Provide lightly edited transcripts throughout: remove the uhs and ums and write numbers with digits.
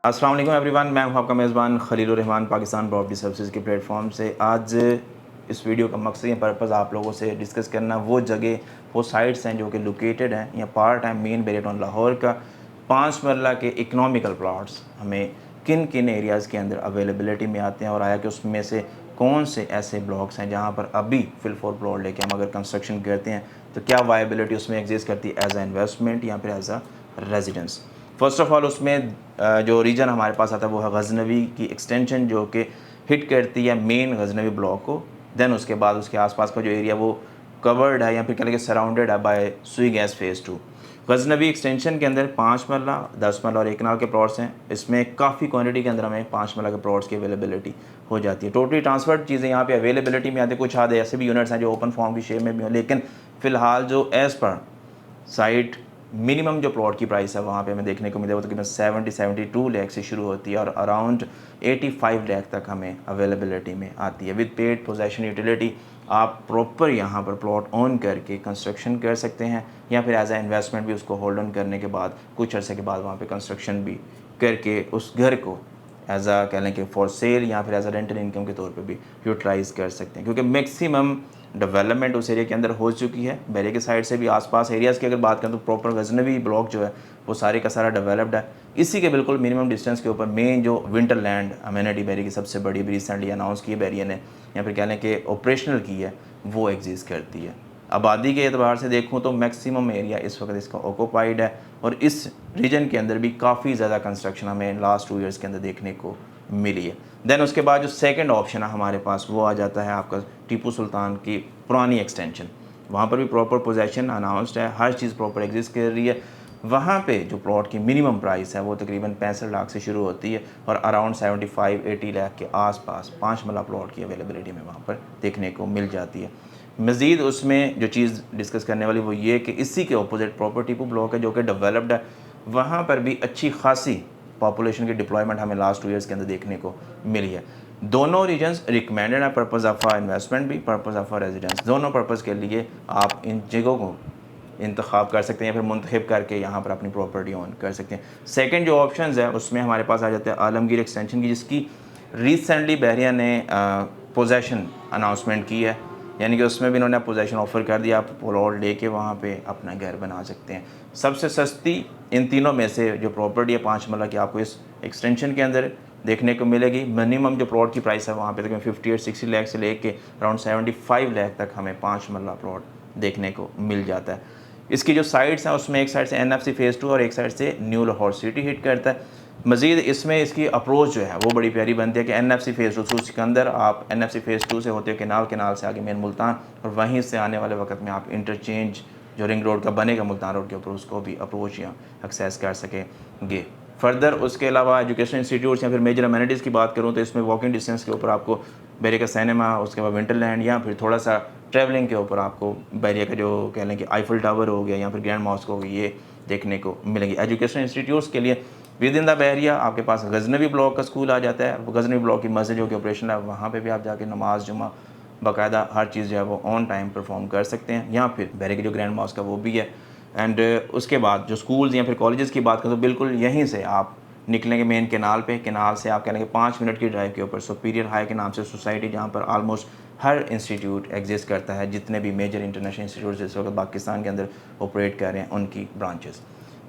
अस्सलाम वालेकुम एवरीवन, मैं हूं आपका मेज़बान खलीलुर रहमान पाकिस्तान प्रॉपर्टी सर्विसेज के प्लेटफॉर्म से। आज इस वीडियो का मकसद या पर्पज़ आप लोगों से डिस्कस करना वो जगह, वो साइट्स हैं जो कि लोकेटेड हैं या part time main barrier town Lahore का 5 मरला के इकनॉमिकल प्लॉट्स हमें किन किन एरियाज़ के अंदर अवेलेबिलिटी में आते हैं, और आया कि उसमें से कौन से ऐसे ब्लॉक्स हैं जहाँ पर अभी फिल फॉर प्लॉट लेके हम अगर कंस्ट्रक्शन करते हैं तो क्या वायबिलिटी उसमें एग्जिस्ट करती है एज अ इन्वेस्टमेंट या फिर as a residence. First of all उसमें जो रीजन हमारे पास आता है वो है गज़नवी की एक्सटेंशन, जो कि हिट करती है मेन गज़नवी ब्लॉक को। देन उसके बाद उसके आसपास का जो एरिया वो कवर्ड है या फिर कह लें कि सराउंडेड है बाय सुई गैस फेज़ 2। गज़नवी एक्सटेंशन के अंदर 5 मरला, 10 मरला और 1 कनाल के प्लॉट्स हैं। इसमें काफ़ी क्वांटिटी के अंदर हमें 5 मरला के प्लॉट्स की अवेलेबिलिटी हो जाती है। टोटली ट्रांसफर्ड चीज़ें यहाँ पे अवेलेबिलिटी में आती है। कुछ आधे ऐसे भी यूनिट्स हैं जो ओपन फॉर्म की शेप में भी हों, लेकिन फ़िलहाल जो एज़ पर साइट मिनिमम जो प्लॉट की प्राइस है वहाँ पे हमें देखने को मिले वो तकरीबन 72 लाख से शुरू होती है और अराउंड 85 लाख तक हमें अवेलेबिलिटी में आती है। विद पेड पोजेशन यूटिलिटी आप प्रॉपर यहाँ पर प्लॉट ऑन करके कंस्ट्रक्शन कर सकते हैं या फिर एज ए इन्वेस्टमेंट भी उसको होल्ड ऑन करने के बाद कुछ अर्से के बाद वहाँ पे कंस्ट्रक्शन भी करके उस घर को एज आ कह लें कि फॉर सेल या फिर एज अ रेंटल इनकम के तौर पे भी यूटिलाइज़ कर सकते हैं, क्योंकि मैक्सिमम डेवलपमेंट उस एरिया के अंदर हो चुकी है। बैरिया के साइड से भी आसपास एरियाज़ की अगर बात करें तो प्रॉपर गज़नवी ब्लॉक जो है वो सारे का सारा डेवलप्ड है। इसी के बिल्कुल मिनिमम डिस्टेंस के ऊपर मेन जो विंटर लैंड अमेनिटी बैरिया की सबसे बड़ी भी रिसेंटली अनाउंस की है बैरिया ने, या फिर कह लें कि ऑपरेशनल की है, वो एग्जिस्ट करती है। आबादी के एतबार से देखूँ तो मैक्सिमम एरिया इस वक्त इसका ऑक्यूपाइड है और इस रीजन के अंदर भी काफ़ी ज़्यादा कंस्ट्रक्शन हमें लास्ट 2 ईयर्स के अंदर देखने को मिली है। देन उसके बाद जो सेकंड ऑप्शन है हमारे पास वो आ जाता है आपका टीपू सुल्तान की पुरानी एक्सटेंशन। वहाँ पर भी प्रॉपर पोजेसन अनाउंस्ड है, हर चीज़ प्रॉपर एग्जिस्ट कर रही है। वहाँ पे जो प्लॉट की मिनिमम प्राइस है वो तकरीबन 65 लाख से शुरू होती है और अराउंड 75-80 लाख के आसपास 5 मरला प्लॉट की अवेलेबिलिटी में वहाँ पर देखने को मिल जाती है। मज़ीद उसमें जो चीज़ डिस्कस करने वाली वो ये कि इसी के अपोजिट प्रॉपर टीपू ब्लॉक है जो कि डेवलप्ड है। वहाँ पर भी अच्छी खासी पॉपुलेशन की डिप्लॉयमेंट हमें लास्ट 2 ईयर्स के अंदर देखने को मिली है। दोनों रीजन्स रिकमेंडेड है पर्पज़ ऑफ इन्वेस्टमेंट भी, पर्पज़ ऑफ रेजिडेंस, दोनों पर्पज़ के लिए आप इन जगहों को इंतखाब कर सकते हैं या फिर मुंतखब करके यहाँ पर अपनी प्रॉपर्टी ऑन कर सकते हैं। सेकंड जो ऑप्शंस है उसमें हमारे पास आ जाते हैं आलमगीर एक्सटेंशन की, जिसकी रिसेंटली बहरिया ने पोजेसन अनाउंसमेंट की है, यानी कि उसमें भी इन्होंने पोजेसन ऑफ़र कर दिया, आप प्लॉट लेके वहाँ पे अपना घर बना सकते हैं। सबसे सस्ती इन तीनों में से जो प्रॉपर्टी है 5 मरला की आपको इस एक्सटेंशन के अंदर देखने को मिलेगी। मिनिमम जो प्लॉट की प्राइस है वहाँ पे तक 58-60 लाख से लेके अराउंड 75 लाख तक हमें 5 मरला प्लॉट देखने को मिल जाता है। इसकी जो साइड्स हैं उसमें एक साइड से NFC फेज़ 2 और एक साइड से न्यू लाहौर सिटी हिट करता है। मज़ीद इसमें इसकी अप्रोच जो है वो बड़ी प्यारी बनती है कि NFC फेज़ 2 सिकंदर, आप NFC फेज़ 2 से होते हो केनाल, केनाल से आगे मेन मुल्तान, और वहीं से आने वाले वक्त में आप इंटरचेंज जो रिंग रोड का बनेगा मुल्तान रोड के ऊपर उसको भी अप्रोच या एक्सेस कर सकेंगे। फर्दर उसके अलावा एजुकेशन इंस्टीट्यूट्स या फिर मेजर अमेनिटीज़ की बात करूँ तो इसमें वॉकिंग डिस्टेंस के ऊपर आपको बैरिया का सिनेमा, उसके बाद विंटरलैंड, या फिर थोड़ा सा ट्रैवलिंग के ऊपर आपको बैरिया का जो कह लें कि आईफल टावर हो गया या फिर ग्रैंड मॉस्क हो गई, ये देखने को मिलेंगी। एजुकेशन इंस्टीट्यूट्स के लिए विद इन द बैरिया आपके पास गज़नवी ब्लॉक का स्कूल आ जाता है। गज़नवी ब्लॉक की मस्जिद जो कि ऑपरेशन है वहाँ पे भी आप जाके नमाज जुमा बाकायदा हर चीज़ जो है वो ऑन टाइम परफॉर्म कर सकते हैं। या फिर बैरिया की जो ग्रैंड मॉस्क है वो भी है। एंड उसके बाद जो स्कूल्स या फिर कॉलेजेस की बात करें तो बिल्कुल यहीं से आप निकलेंगे मेन केनाल पे, केनाल से आप कह लेंगे 5 मिनट की ड्राइव के ऊपर सुपीरियर हाई के नाम से सोसाइटी, जहाँ पर आलमोस्ट हर इंस्टीट्यूट एग्जिस्ट करता है, जितने भी मेजर इंटरनेशनल इंस्टीट्यूट इस वक्त पाकिस्तान के अंदर ऑपरेट कर रहे हैं उनकी ब्रांचेस,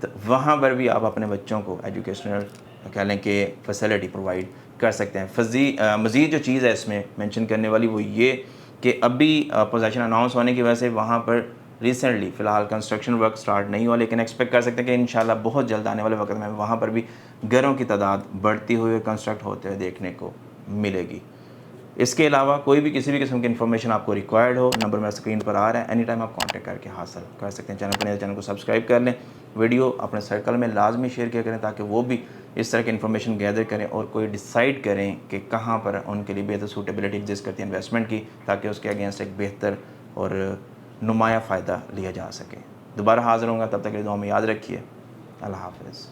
तो वहाँ पर भी आप अपने बच्चों को एजुकेशनल कह लें कि फैसिलिटी प्रोवाइड कर सकते हैं। मज़ीद जो चीज़ है इसमें मेंशन करने वाली वो ये कि अभी पोजीशन अनाउंस होने की वजह से वहाँ पर रिसेंटली फ़िलहाल कंस्ट्रक्शन वर्क स्टार्ट नहीं हुआ, लेकिन एक्सपेक्ट कर सकते हैं कि इंशाल्लाह बहुत जल्द आने वाले वक्त में वहाँ पर भी घरों की तादाद बढ़ती हुई कंस्ट्रक्ट होते हुए देखने को मिलेगी। इसके अलावा कोई भी किसी भी किस्म की इन्फॉर्मेशन आपको रिक्वायर्ड हो, नंबर मेरा स्क्रीन पर आ रहा है, एनी टाइम आप कांटेक्ट करके हासिल कर सकते हैं। चैनल को सब्सक्राइब कर लें, वीडियो अपने सर्कल में लाजमी शेयर किया करें ताकि वो भी इस तरह की इन्फॉर्मेशन गैदर करें और कोई डिसाइड करें कि कहाँ पर उनके लिए बेहतर सूटेबिलिटी एग्जिस्ट करती है इन्वेस्टमेंट की, ताकि उसके अगेंस्ट एक बेहतर और नुमाया फ़ायदा लिया जा सके। दोबारा हाज़िर होंगे, तब तक के लिए दुआ में याद रखिए। अल्लाह हाफ़िज़।